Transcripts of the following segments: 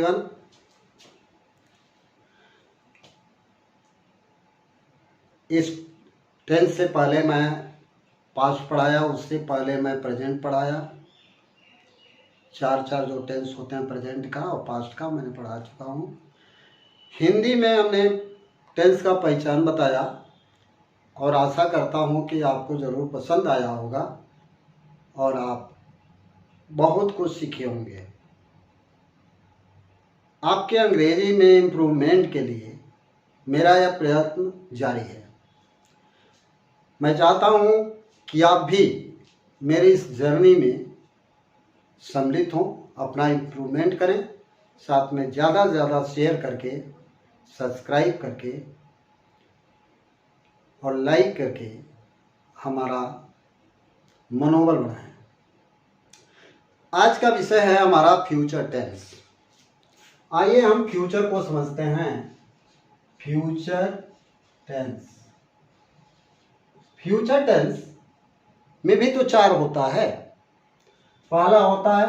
समझेगन। इस टेंस से पहले मैं पास्ट पढ़ाया, उससे पहले मैं प्रेजेंट पढ़ाया। चार जो टेंस होते हैं प्रेजेंट का और पास्ट का मैंने पढ़ा चुका हूँ। हिंदी में हमने टेंस का पहचान बताया और आशा करता हूँ कि आपको ज़रूर पसंद आया होगा और आप बहुत कुछ सीखे होंगे। आपके अंग्रेजी में इम्प्रूवमेंट के लिए मेरा यह प्रयत्न जारी है। मैं चाहता हूँ कि आप भी मेरी इस जर्नी में सम्मिलित हों, अपना इम्प्रूवमेंट करें, साथ में ज़्यादा से ज़्यादा शेयर करके, सब्सक्राइब करके और लाइक करके हमारा मनोबल बढ़ाएं। आज का विषय है हमारा फ्यूचर टेंस। आइए हम फ्यूचर को समझते हैं। फ्यूचर टेंस, फ्यूचर टेंस में भी तो चार होता है। पहला होता है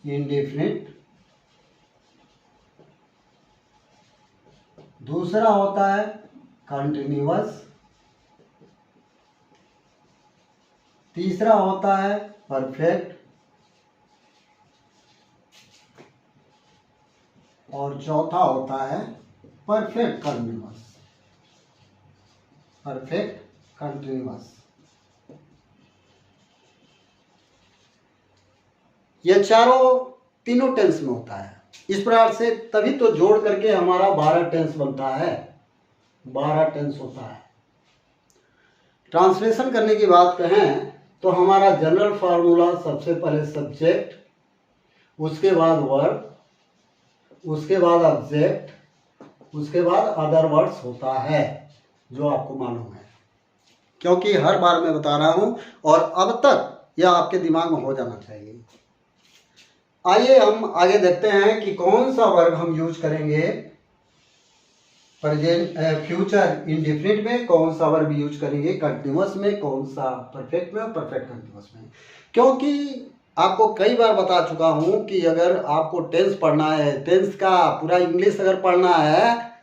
इंडेफिनिट, दूसरा होता है कंटिन्यूअस, तीसरा होता है परफेक्ट और चौथा होता है परफेक्ट कंटिन्यूअस। परफेक्ट कंटिन्यूअस, यह तीनों टेंस में होता है। इस प्रकार से तभी तो जोड़ करके हमारा 12 टेंस बनता है। 12 टेंस होता है। ट्रांसलेशन करने की बात कहें तो हमारा जनरल फार्मूला सबसे पहले सब्जेक्ट, उसके बाद वर्ब, उसके बाद ऑब्जेक्ट, उसके बाद अदर वर्ड्स होता है, जो आपको मालूम है क्योंकि हर बार मैं बता रहा हूं और अब तक यह आपके दिमाग में हो जाना चाहिए। आइए हम आगे देखते हैं कि कौन सा वर्ब हम यूज करेंगे प्रेजेंट फ्यूचर इंडेफिनिट में, कौन सा वर्ब यूज करेंगे कंटिन्यूअस में, कौन सा परफेक्ट में और परफेक्ट कंटिन्यूअस में। क्योंकि आपको कई बार बता चुका हूं कि अगर आपको टेंस पढ़ना है, टेंस का पूरा इंग्लिश अगर पढ़ना है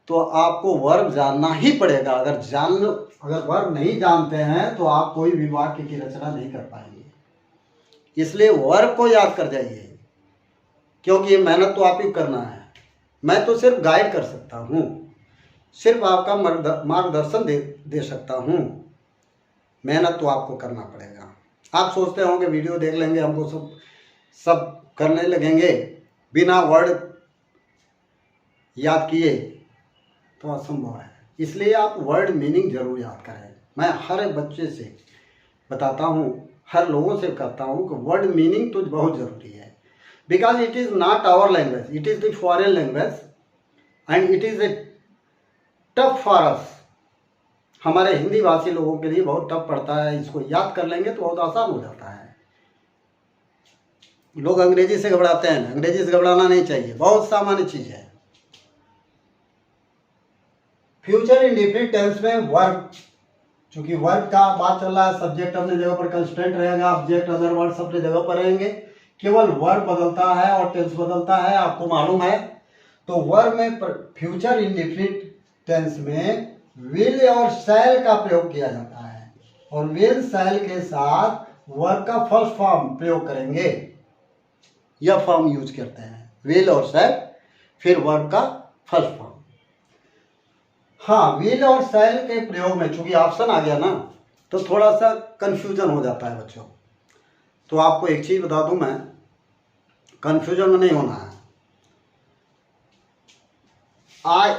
तो आपको वर्ब जानना ही पड़ेगा। अगर वर्ब नहीं जानते हैं तो आप कोई भी वाक्य की रचना नहीं कर पाएंगे। इसलिए वर्ब को याद कर जाइए, क्योंकि ये मेहनत तो आप ही करना है। मैं तो सिर्फ गाइड कर सकता हूँ, सिर्फ आपका मार्गदर्शन दे सकता हूँ। मेहनत तो आपको करना पड़ेगा। आप सोचते होंगे वीडियो देख लेंगे, हमको सब करने लगेंगे बिना वर्ड याद किए, तो असंभव है। इसलिए आप वर्ड मीनिंग जरूर याद करें। मैं हर बच्चे से बताता हूँ, हर लोगों से कहता हूँ कि वर्ड मीनिंग तो बहुत ज़रूरी है। Because it is not our language, it is the foreign language and it is a tough for us. हमारे हिंदी भाषी लोगों के लिए बहुत टफ पड़ता है। इसको याद कर लेंगे तो बहुत आसान हो जाता है। लोग अंग्रेजी से घबराते हैं, अंग्रेजी से घबराना नहीं चाहिए, बहुत सामान्य चीज़ है। फ्यूचर इंडेफिनिट टेंस में वर्ब, चूंकि वर्ब का बात चल रहा है, सब्जेक्ट अपने जगह पर कंस्टेंट रहेगा, ऑब्जेक्ट अदर वर्ड्स अपने जगह पर रहेंगे। केवल वर्ब बदलता है और टेंस बदलता है, आपको मालूम है। तो वर्ब में फ्यूचर इंडेफिनिट टेंस में विल और शैल का प्रयोग किया जाता है और विल शैल के साथ वर्ब का फर्स्ट फॉर्म प्रयोग करेंगे। यह फॉर्म यूज करते हैं, विल और शैल, फिर वर्ब का फर्स्ट फॉर्म। हाँ, विल और शैल के प्रयोग में चूंकि ऑप्शन आ गया ना, तो थोड़ा सा कंफ्यूजन हो जाता है बच्चों। तो आपको एक चीज बता दूं मैं, कंफ्यूजन में नहीं होना है।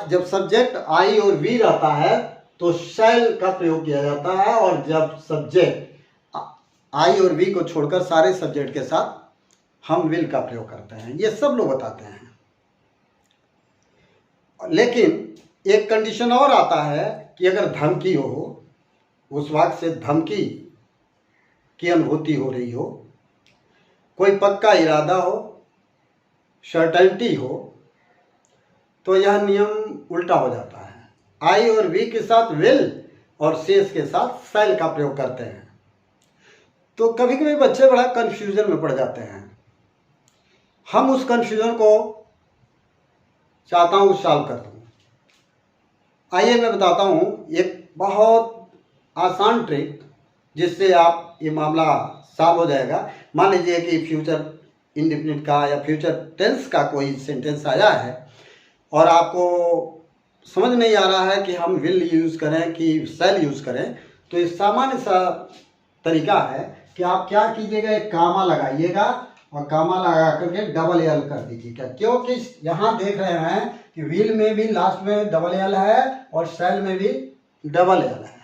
जब सब्जेक्ट आई और वी रहता है तो शैल का प्रयोग किया जाता है, और जब सब्जेक्ट आई और वी को छोड़कर सारे सब्जेक्ट के साथ हम विल का प्रयोग करते हैं। ये सब लोग बताते हैं। लेकिन एक कंडीशन और आता है कि अगर धमकी हो, उस वाक्य से धमकी की अनुभूति हो रही हो, कोई पक्का इरादा हो, सर्टेनिटी हो, तो यह नियम उल्टा हो जाता है। आई और वी के साथ विल और शेष के साथ शैल का प्रयोग करते हैं। तो कभी कभी बच्चे बड़ा कंफ्यूजन में पड़ जाते हैं। हम उस कंफ्यूजन को चाहता हूँ सॉल्व कर दूँ। आइए मैं बताता हूँ एक बहुत आसान ट्रिक जिससे आप ये मामला सॉल्व हो जाएगा। मान लीजिए कि फ्यूचर इंडेफिनिट का या फ्यूचर टेंस का कोई सेंटेंस आया है और आपको समझ नहीं आ रहा है कि हम विल यूज़ करें कि शैल यूज़ करें, तो ये सामान्य सा तरीका है कि आप क्या कीजिएगा, एक कामा लगाइएगा और कामा लगा करके डबल एल कर दीजिएगा। क्योंकि यहाँ देख रहे हैं कि विल में भी लास्ट में डबल एल है और शैल में भी डबल एल है।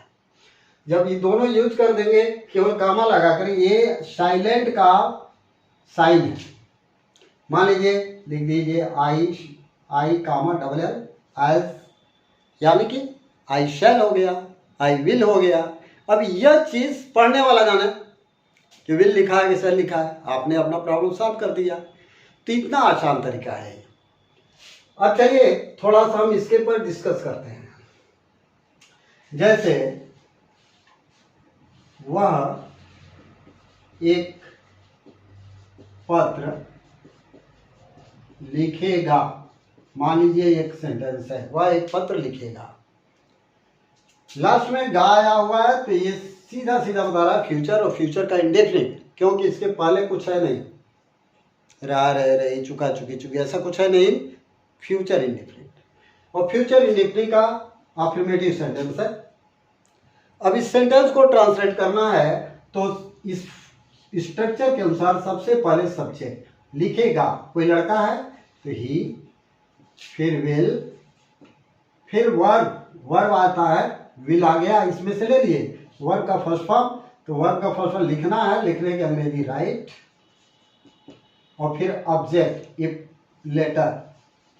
जब ये दोनों यूज कर देंगे केवल कामा लगा कर, ये साइलेंट का साइन है। मान लीजिए लिख दीजिए आई कामा डबल एल एज, यानी कि आई शैल हो गया, आई विल हो गया। अब यह चीज पढ़ने वाला जाने कि विल लिखा है कि शैल लिखा है, आपने अपना प्रॉब्लम सॉल्व कर दिया। तो इतना आसान तरीका है। अब चलिए थोड़ा सा हम इसके ऊपर डिस्कस करते हैं। जैसे वह एक पत्र लिखेगा, मान लीजिए एक सेंटेंस है, वह एक पत्र लिखेगा। लास्ट में गा आया हुआ है तो ये सीधा सीधा बता रहा है फ्यूचर, और फ्यूचर का इंडेफिनिट, क्योंकि इसके पहले कुछ है नहीं, रहा रह रही चुका चुकी चुकी ऐसा कुछ है नहीं, फ्यूचर इंडेफिनिट। और फ्यूचर इंडेफिनिट का अफर्मेटिव सेंटेंस है। अब इस सेंटेंस को ट्रांसलेट करना है तो इस स्ट्रक्चर के अनुसार सबसे पहले सब्जेक्ट लिखेगा, कोई लड़का है तो ही, फिर विल, फिर वर्ब आता है, विल आ गया, इसमें से ले लिए वर्ब का फर्स्ट फॉर्म, तो वर्ब का फर्स्ट फॉर्म लिखना है, लिखने की अंग्रेजी राइट, और फिर object if letter,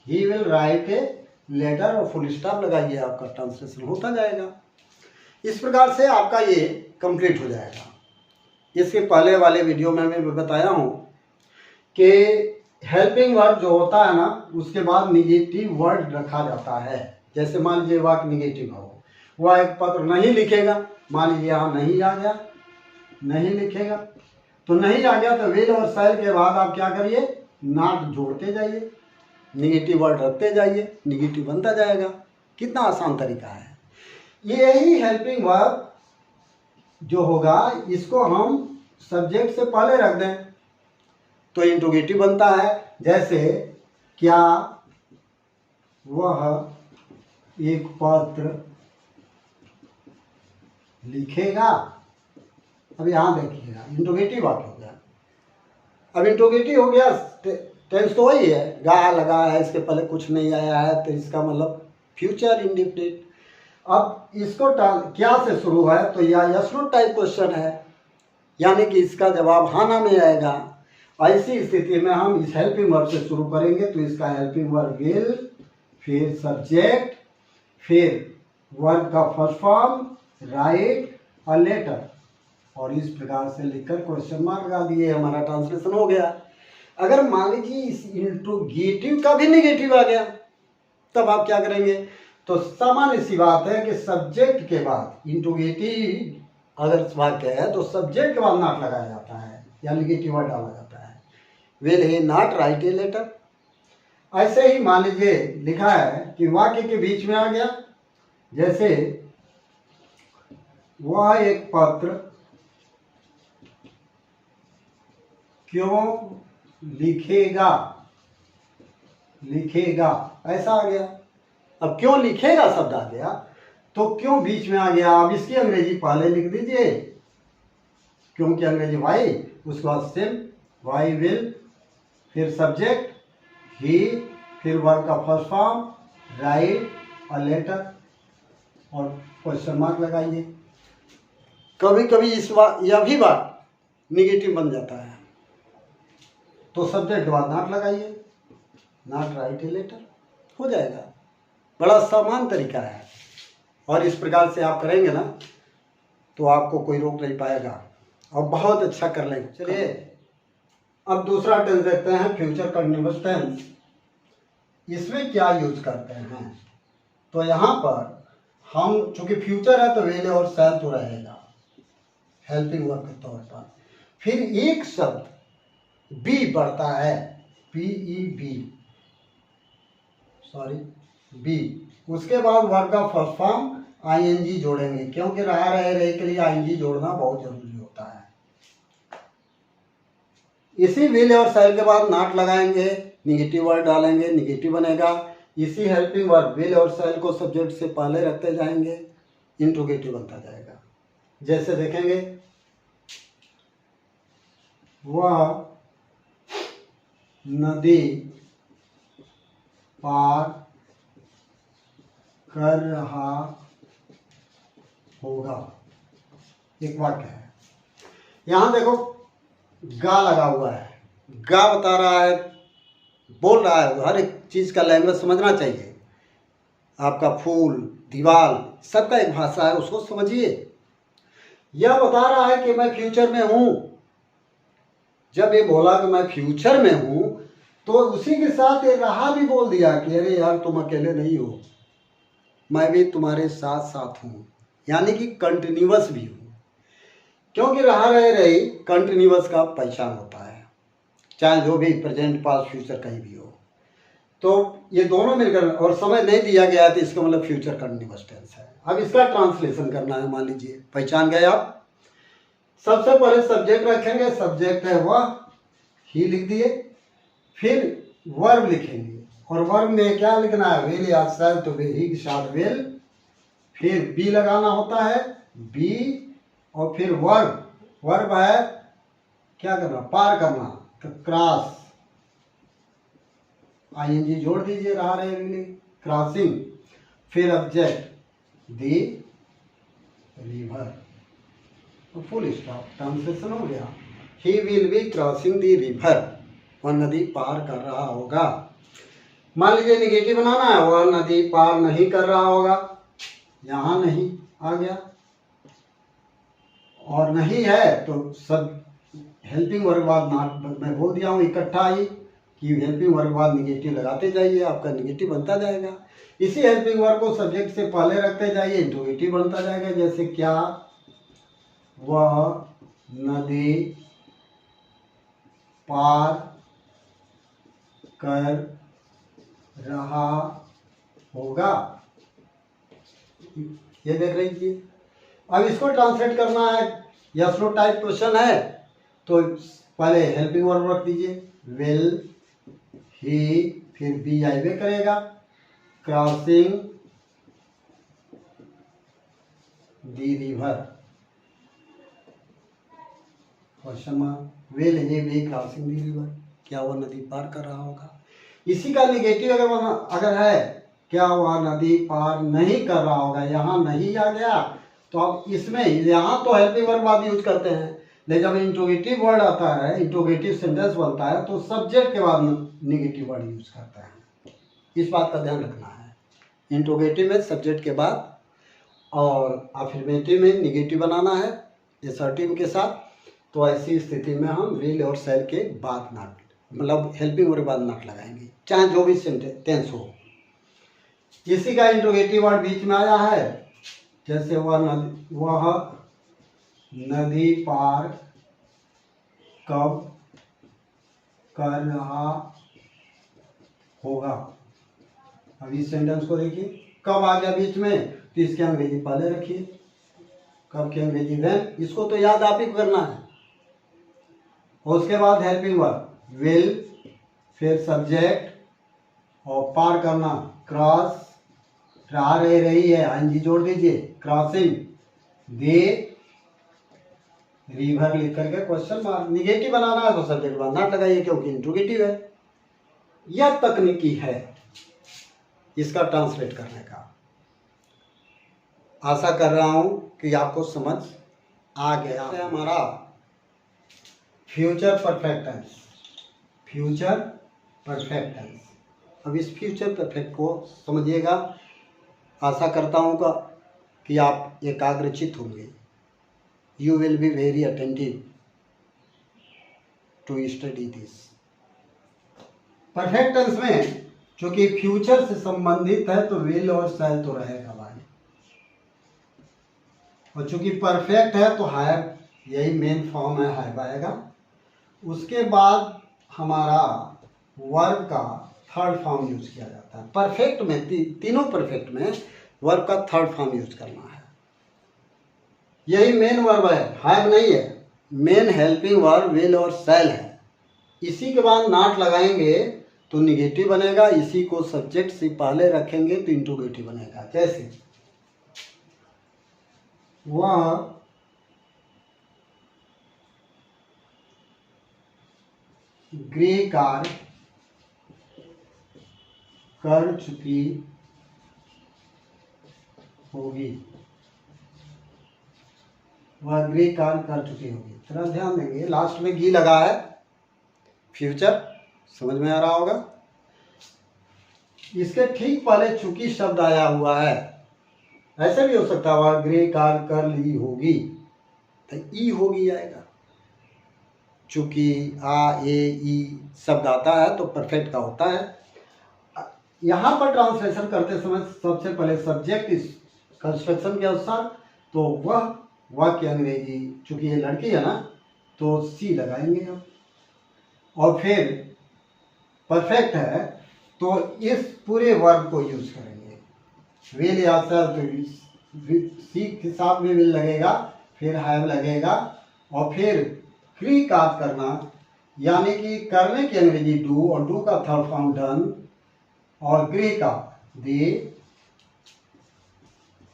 he will write a letter और फुल स्टॉप लगाइए, आपका ट्रांसलेशन होता जाएगा। इस प्रकार से आपका ये कंप्लीट हो जाएगा। इसके पहले वाले वीडियो में मैं बताया हूँ कि हेल्पिंग वर्ड जो होता है ना, उसके बाद निगेटिव वर्ड रखा जाता है। जैसे मान लीजिए वाक्य निगेटिव हो, वह एक पत्र नहीं लिखेगा, मान लीजिए यहाँ नहीं आ गया, नहीं लिखेगा, तो नहीं आ गया तो विल और शैल के बाद आप क्या करिए, नॉट जोड़ते जाइए, निगेटिव वर्ड रखते जाइए, निगेटिव बनता जाएगा। कितना आसान तरीका है। यही हेल्पिंग वर्ब जो होगा इसको हम सब्जेक्ट से पहले रख दें तो इंट्रोगेटिव बनता है। जैसे क्या वह एक पत्र लिखेगा, अब यहाँ देखिएगा इंट्रोगेटिव वाक्य हो गया। अब इंट्रोगेटिव हो गया, टेंस तो वही है, गा लगा है, इसके पहले कुछ नहीं आया है, तो इसका मतलब फ्यूचर इंडेफिनिट। अब इसको क्या से शुरू है तो यह यस नो टाइप क्वेश्चन है, यानी कि इसका जवाब हाँ ना में आएगा। ऐसी स्थिति में हम इस हेल्पिंग वर्ब से शुरू करेंगे तो इसका हेल्पिंग वर्ब विल, फिर सब्जेक्ट, फिर वर्ब का फर्स्ट फॉर्म राइट और लेटर, और इस प्रकार से लिखकर क्वेश्चन मार्क लगा दिए, हमारा ट्रांसलेशन हो गया। अगर मान लीजिए इस इंट्रोगेटिव का भी नेगेटिव आ गया तब आप क्या करेंगे, तो सामान्य सी बात है कि सब्जेक्ट के बाद इंट्रोगेटिव अगर वाक्य है तो सब्जेक्ट के बाद नॉट लगाया जाता है या नेगेटिव वर्ड डाला जाता है। Will he not write a letter. ऐसे ही मान लीजिए लिखा है कि वाक्य के बीच में आ गया, जैसे वह एक पत्र क्यों लिखेगा, लिखेगा ऐसा आ गया। अब क्यों लिखेगा शब्द आ गया तो क्यों बीच में आ गया, अब इसकी अंग्रेजी पहले लिख दीजिए, क्योंकि अंग्रेजी वाई, उसके बाद सेम वाई विल, फिर सब्जेक्ट ही, फिर वर्ब का फर्स्ट फॉर्म राइट और लेटर और क्वेश्चन मार्क लगाइए। कभी कभी यह भी बात निगेटिव बन जाता है तो सब्जेक्ट बाद नॉट लगाइए, नॉट राइट ए लेटर, हो जाएगा। बड़ा सामान्य तरीका है और इस प्रकार से आप करेंगे ना तो आपको कोई रोक नहीं पाएगा और बहुत अच्छा कर लेंगे। चलिए अब दूसरा टेंस देखते हैं, फ्यूचर कंटिन्यूअस टेंस। इसमें क्या यूज करते हैं, तो यहाँ पर हम चूंकि फ्यूचर है तो विल और शैल तो रहेगा हेल्पिंग वर्ब के तौर पर। फिर एक शब्द बी बढ़ता है, PEB, सॉरी बी। उसके बाद वर्ब का फर्स्ट फॉर्म ING जोड़ेंगे, क्योंकि रहा रहे के लिए ING जोड़ना बहुत जरूरी होता है। इसी विल और शैल के बाद नॉट लगाएंगे, निगेटिव वर्ड डालेंगे, निगेटिव बनेगा। इसी हेल्पिंग वर्ब विल और शैल को सब्जेक्ट से पहले रखते जाएंगे, इंट्रोगेटिव बनता जाएगा। जैसे देखेंगे, वह नदी पार कर रहा होगा, एक वाक्य है। यहां देखो गा लगा हुआ है, गा बता रहा है, बोल रहा है। हर एक चीज का लैंग्वेज समझना चाहिए। आपका फूल, दीवार, सबका एक भाषा है, उसको समझिए। यह बता रहा है कि मैं फ्यूचर में हूं। जब ये बोला कि मैं फ्यूचर में हूं, तो उसी के साथ ये रहा भी बोल दिया कि अरे यार तुम अकेले नहीं हो, मैं भी तुम्हारे साथ साथ हूं, यानी कि कंटिन्यूअस भी हूं। क्योंकि रहा रही कंटिन्यूअस का पहचान होता है, चाहे जो भी प्रेजेंट पास्ट फ्यूचर कहीं भी हो। तो ये दोनों मिलकर, और समय नहीं दिया गया है तो इसका मतलब फ्यूचर कंटिन्यूअस टेंस है। अब इसका ट्रांसलेशन करना है। मान लीजिए पहचान गए आप। सबसे पहले सब्जेक्ट रखेंगे, सब्जेक्ट है वह, ही लिख दिए। फिर वर्ब लिखेंगे, और वर्ब में क्या लिखना है, विल या शैल, तो ही के साथ विल, फिर बी लगाना होता है, बी, और फिर वर्ब, वर्ब है क्या करना, पार करना, तो क्रॉस, ING जोड़ दीजिए, रहा रहे क्रॉसिंग। फिर object the river, full stop, translation हो गया। He will be crossing the river, वह नदी पार कर रहा होगा। मान लीजिए निगेटिव बनाना है, वह नदी पार नहीं कर रहा होगा, यहां नहीं आ गया, और नहीं है तो सब हेल्पिंग वर्ब बाद नॉट, मैं बोल दिया हूँ इकट्ठा ही कि हेल्पिंग वर्ब बाद निगेटिव लगाते जाइए, आपका निगेटिव बनता जाएगा। इसी हेल्पिंग वर्ब को सब्जेक्ट से पहले रखते जाइए, इंट्रोगेटिव बनता जाएगा। जैसे क्या वह नदी पार कर रहा होगा, ये देख लीजिए। अब इसको ट्रांसलेट करना है, यस नो टाइप क्वेश्चन है, तो पहले हेल्पिंग वर्ब रख दीजिए, विल, ही, फिर बी आई वे करेगा, crossing the river, question mark, will he B crossing the river, क्या वह नदी पार कर रहा होगा। इसी का निगेटिव अगर है, क्या वह नदी पार नहीं कर रहा होगा, यहाँ नहीं आ गया, तो अब इसमें यहाँ तो हेल्पिंग वर्ब बाद यूज करते हैं, लेकिन जब इंट्रोगेटिव वर्ड आता है, इंट्रोगेटिव सेंटेंस बनता है, तो सब्जेक्ट के बाद निगेटिव वर्ड यूज करते हैं। इस बात का ध्यान रखना है। इंट्रोगेटिव में सब्जेक्ट के बाद, और अफर्मेटिव में निगेटिव बनाना है एसर्टिव के साथ। तो ऐसी स्थिति में हम विल और शैल के बाद नॉट, मतलब हेल्पिंग वर्ब बाद नॉट लगाएंगे, चाहे जो भी टेंस हो। इसी का इंट्रोगेटिव वर्ड बीच में आया है, जैसे वह नदी पार कब कर रहा होगा। अब इस सेंटेंस को देखिए, कब आ गया बीच में, तो इसके अंग्रेजी पहले रखिए, कब की अंग्रेजी व्हेन, इसको तो याद आप ही को करना है। और उसके बाद हेल्पिंग वर्ब विल, फिर सब्जेक्ट, और पार करना क्रॉस, रहा रही है ING जोड़ दीजिए, क्रॉसिंग दे रिवर लिख करके क्वेश्चन मार्क। निगेटिव बनाना है तो सब्जेक्ट बाद नॉट लगाइए, क्योंकि इंट्रोगेटिव है। यह तकनीकी है इसका ट्रांसलेट करने का। आशा कर रहा हूं कि आपको समझ आ गया है। हमारा future perfect tense, future perfect tense. अब इस फ्यूचर परफेक्ट को समझिएगा। आशा करता हूँ कि आप एकाग्रचित होंगे। You will be very attentive to study this. Perfect tense में चूंकि फ्यूचर से संबंधित है तो विल और शैल तो रहेगा भाई, और चूंकि परफेक्ट है तो हैव, यही मेन फॉर्म है, हैव आएगा। उसके बाद हमारा वर्ब का थर्ड फॉर्म यूज किया जाता है। परफेक्ट में तीनों परफेक्ट में वर्ब का थर्ड फॉर्म यूज करना है। यही मेन वर्ब है, हैव नहीं है। मेन हेल्पिंग वर्ब विल और शैल है। इसी के बाद नॉट लगाएंगे तो निगेटिव बनेगा, इसी को सब्जेक्ट से पहले रखेंगे तो इंट्रोगेटिव बनेगा। जैसे वह ग्रे कार कर चुकी होगी, वह ग्रे कार कर चुकी होगी। थोड़ा ध्यान देंगे, लास्ट में गी लगा है, फ्यूचर समझ में आ रहा होगा। इसके ठीक पहले चुकी शब्द आया हुआ है, ऐसे भी हो सकता है वह ग्रे कार कर ली होगी, तो ई होगी आएगा। चूंकि आ ए ई शब्द आता है तो परफेक्ट का होता है। यहाँ पर ट्रांसलेशन करते समय सबसे पहले सब्जेक्ट इस कंस्ट्रक्शन के अनुसार तो वह की अंग्रेजी, चूंकि ये लड़की है ना तो सी लगाएंगे हम, और फिर परफेक्ट है तो इस पूरे वर्ब को यूज करेंगे। विल या शैल, तो सी के साथ में विल लगेगा, फिर हैव लगेगा, और फिर क्री काज करना, यानी कि करने की अंग्रेजी डू, और डू का थर्ड फॉर्म डन, और गृह का दे,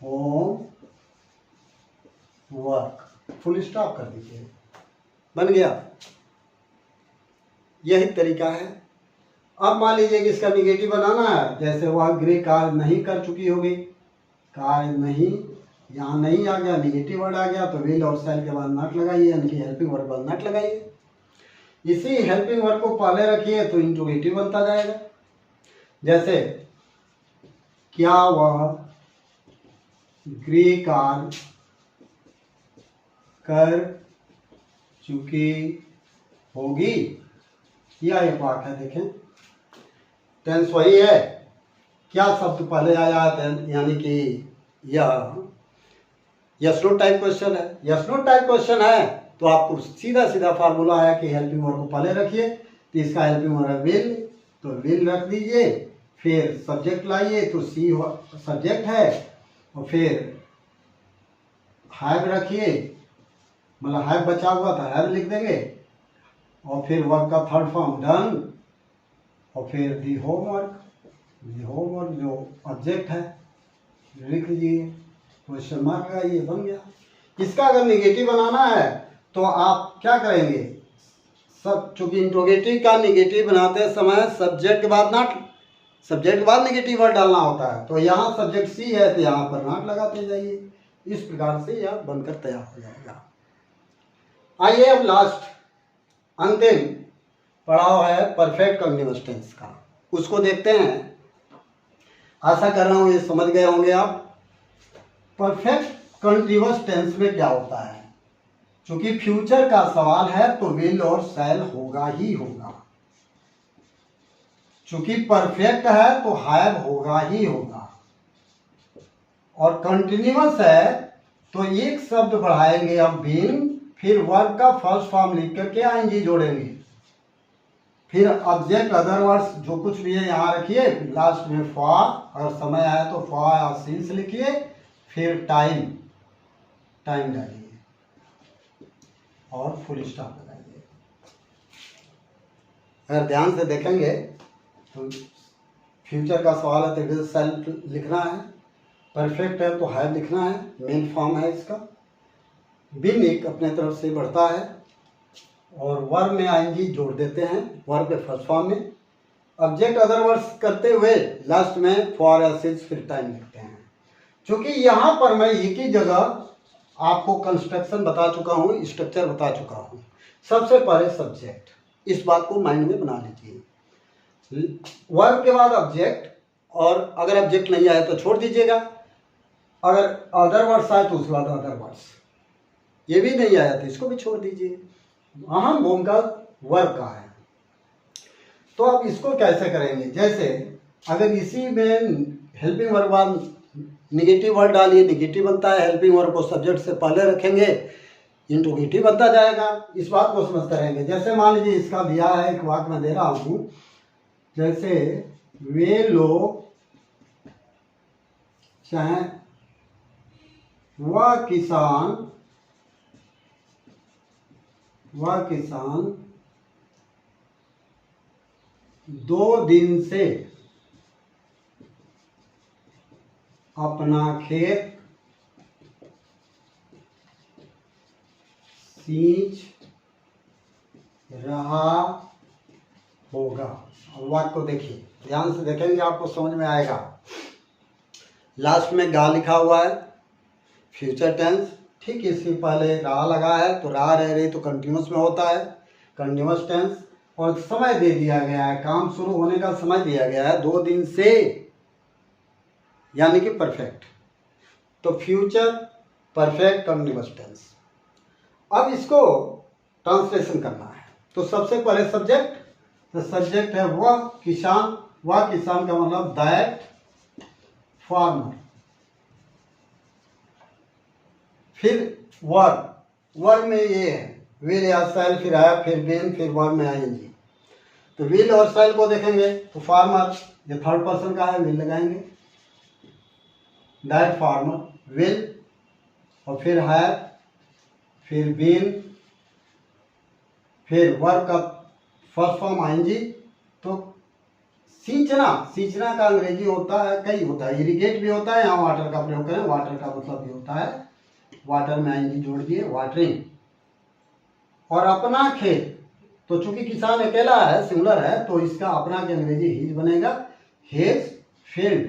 होम वर्क, फुल स्टॉप कर दीजिए, बन गया। यही तरीका है। अब मान लीजिए कि इसका निगेटिव बनाना है, जैसे वह ग्रे कार नहीं कर चुकी होगी, कार नहीं, यहाँ नहीं आ गया, निगेटिव वर्ड आ गया, तो विल और शैल के बाद नॉट लगाइए, यानी कि हेल्पिंग वर्ड बाद नॉट लगाइए। इसी हेल्पिंग वर्ड को पहले रखिए तो इंट्रोगेटिव बनता जाएगा। जैसे क्या वह ग्रे कार कर चुकी होगी, यह एक वाक्य है। देखें टेंस वही है, क्या शब्द पहले आया है, यानी कि यह यस नो टाइप क्वेश्चन है। यस नो टाइप क्वेश्चन है तो आपको सीधा सीधा फार्मूला है कि हेल्पिंग वर्ब को पहले रखिए, तो इसका हेल्पिंग वर्ब विल, तो विल रख दीजिए, फिर सब्जेक्ट लाइए तो सी सब्जेक्ट है, और फिर हैव रखिए, मतलब हैव बचा हुआ था हैव लिख देंगे, और फिर वर्ब का थर्ड फॉर्म डन, और फिर दी होमवर्क जो ऑब्जेक्ट है लिख लीजिए, क्वेश्चन मार्क लगाइए, बन गया। इसका अगर निगेटिव बनाना है तो आप क्या करेंगे, सब चूंकि इंट्रोगेटिव का निगेटिव बनाते समय सब्जेक्ट के बाद नॉट, सब्जेक्ट के बाद निगेटिव वर्ड डालना होता है, तो यहाँ सब्जेक्ट सी है तो यहाँ पर नॉट लगाते जाइए। इस प्रकार से यह बनकर तैयार हो जाएगा। आइए अब लास्ट अंतिम पड़ाव है परफेक्ट कंटीन्यूअस टेंस का, उसको देखते हैं। आशा कर रहा हूँ ये समझ गए होंगे आप। परफेक्ट कंटीन्यूअस टेंस में क्या होता है, क्योंकि फ्यूचर का सवाल है तो विल और शैल होगा ही होगा, चूंकि परफेक्ट है तो हैव होगा ही होगा, और कंटीन्यूअस है तो एक शब्द बढ़ाएंगे अब बीन, फिर वर्ब का फर्स्ट फॉर्म लिख करके आएंगे जोड़ेंगे, फिर ऑब्जेक्ट अदर वर्ड्स जो कुछ भी है यहाँ रखिए, लास्ट में फॉर, अगर समय आया तो फॉर या सिंस लिखिए, फिर टाइम डालिए और फुल स्टॉप लगाइए। अगर ध्यान से देखेंगे तो फ्यूचर का सवाल है तो सेल्फ लिखना है, परफेक्ट है तो हैव लिखना है, मेन फॉर्म है इसका, बिन एक अपने तरफ से बढ़ता है, और वर्ब में आएंगी जोड़ देते हैं, वर्ब के फर्स्ट फॉर्म में, ऑब्जेक्ट अदर वर्ड्स करते हुए लास्ट में फॉर या सिंस फिर टाइम लिखते हैं। क्योंकि यहाँ पर मैं एक ही जगह आपको कंस्ट्रक्शन बता चुका हूँ, स्ट्रक्चर बता चुका हूँ। सबसे पहले सब्जेक्ट, इस बात को माइंड में बना लीजिए, वर्ब के बाद ऑब्जेक्ट, और अगर ऑब्जेक्ट नहीं आए तो छोड़ दीजिएगा, अगर अदर वर्ड्स आए तो उसके बाद अदर वर्ड्स, ये भी नहीं आया तो इसको भी छोड़ दीजिए। अहम भूमिका वर्ब का है। तो अब इसको कैसे करेंगे, जैसे अगर इसी में हेल्पिंग वर्ब बाद निगेटिव वर्ड डालिए, निगेटिव बनता है, हेल्पिंग वर्ब को सब्जेक्ट से पहले रखेंगे, इंट्रोगेटिव बनता जाएगा। इस बात को समझते रहेंगे। जैसे मान लीजिए इसका दिया है एक वाक्य मैं दे रहा हूँ, जैसे वे लोग चाहे वह किसान 2 दिन से अपना खेत सींच रहा होगा। वाक्य को देखिए, ध्यान से देखेंगे आपको समझ में आएगा। लास्ट में गा लिखा हुआ है, फ्यूचर टेंस। ठीक, इससे पहले रहा लगा है तो रहा रह रही तो कंटिन्यूस में होता है, कंटिन्यूस टेंस। और समय दे दिया गया है, काम शुरू होने का समय दिया गया है 2 दिन से, यानी कि परफेक्ट। तो फ्यूचर परफेक्ट कंटिन्यूस टेंस। अब इसको ट्रांसलेशन करना है। तो सबसे पहले सब्जेक्ट, तो सब्जेक्ट है वह किसान। वह किसान का मतलब दैट फार्मर। फिर वर्ब, वर्ब में ये है विल या शैल, फिर है, फिर बीन, फिर वर्ब में आएंगे। तो विल और शैल को देखेंगे तो फार्मर ये थर्ड पर्सन का है, विल लगाएंगे, दैट फार्मर विल, और फिर है, फिर बीन, फिर वर्ब का फर्स्ट फॉर्म आएंगी। तो सींचना, सींचना का अंग्रेजी होता है, कई होता है, इरिगेट भी होता है, यहाँ वाटर का प्रयोग करें, वाटर का मतलब भी होता है, वाटर में आएंगी जोड़ दिए, वाटरिंग। और अपना खेत, तो चूंकि किसान अकेला है, सिंगुलर है, तो इसका अपना के अंग्रेजी हिज बनेगा, हिज फील्ड।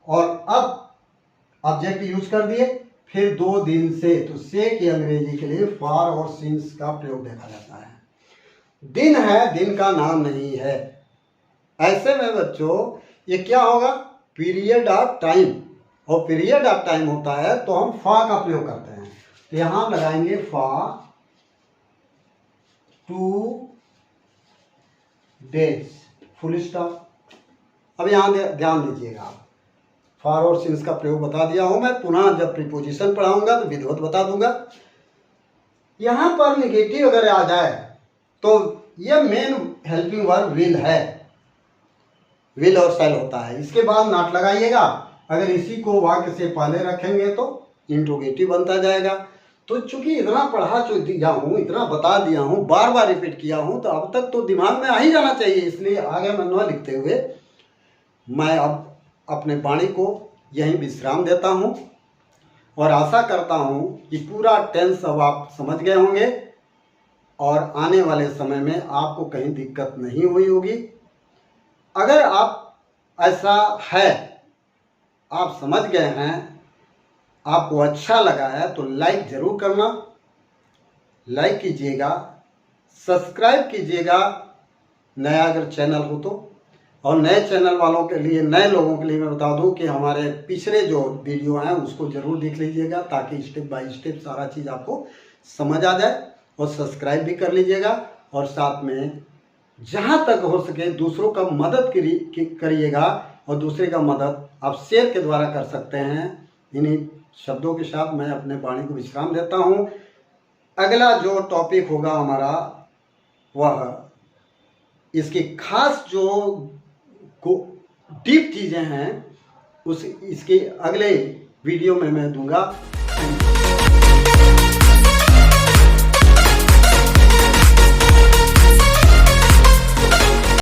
और अब ऑब्जेक्ट यूज कर दिए, फिर 2 दिन से, तो से की अंग्रेजी के लिए फॉर और सिंस का प्रयोग देखा जाता है। दिन है, दिन का नाम नहीं है। ऐसे में बच्चों ये क्या होगा, पीरियड ऑफ टाइम, और पीरियड ऑफ टाइम होता है तो हम फॉर का प्रयोग करते हैं। तो यहां लगाएंगे फॉर 2 डेज, फुल स्टॉप। अब यहां ध्यान दीजिएगा आप, फॉर और सिंस का प्रयोग बता दिया हूं मैं, पुनः जब प्रीपोजिशन पढ़ाऊंगा तो विधिवत बता दूंगा। यहां पर निगेटिव अगर आ जाए तो यह मेन हेल्पिंग वर्ब विल है, विल और शैल होता है, इसके बाद नॉट लगाइएगा। अगर इसी को वाक्य से पहले रखेंगे तो इंट्रोगेटिव बनता जाएगा। तो चूंकि इतना पढ़ा दिया हूँ, इतना बता दिया हूँ, बार बार रिपीट किया हूँ, तो अब तक तो दिमाग में आ ही जाना चाहिए। इसलिए आगे मनवा लिखते हुए मैं अब अपने वाणी को यहीं विश्राम देता हूँ, और आशा करता हूँ कि पूरा टेंस अब आप समझ गए होंगे और आने वाले समय में आपको कहीं दिक्कत नहीं हुई होगी। अगर आप ऐसा है, आप समझ गए हैं, आपको अच्छा लगा है, तो लाइक ज़रूर करना, लाइक कीजिएगा, सब्सक्राइब कीजिएगा नया अगर चैनल हो तो। और नए चैनल वालों के लिए, नए लोगों के लिए मैं बता दूं कि हमारे पिछले जो वीडियो हैं उसको ज़रूर देख लीजिएगा, ताकि स्टेप बाय स्टेप सारा चीज़ आपको समझ आ जाए। और सब्सक्राइब भी कर लीजिएगा, और साथ में जहाँ तक हो सके दूसरों का मदद करिएगा, और दूसरे का मदद आप शेयर के द्वारा कर सकते हैं। इन्हीं शब्दों के साथ मैं अपने वाणी को विश्राम देता हूँ। अगला जो टॉपिक होगा हमारा, वह इसकी खास जो डीप चीज़ें हैं इसके अगले वीडियो में मैं दूंगा।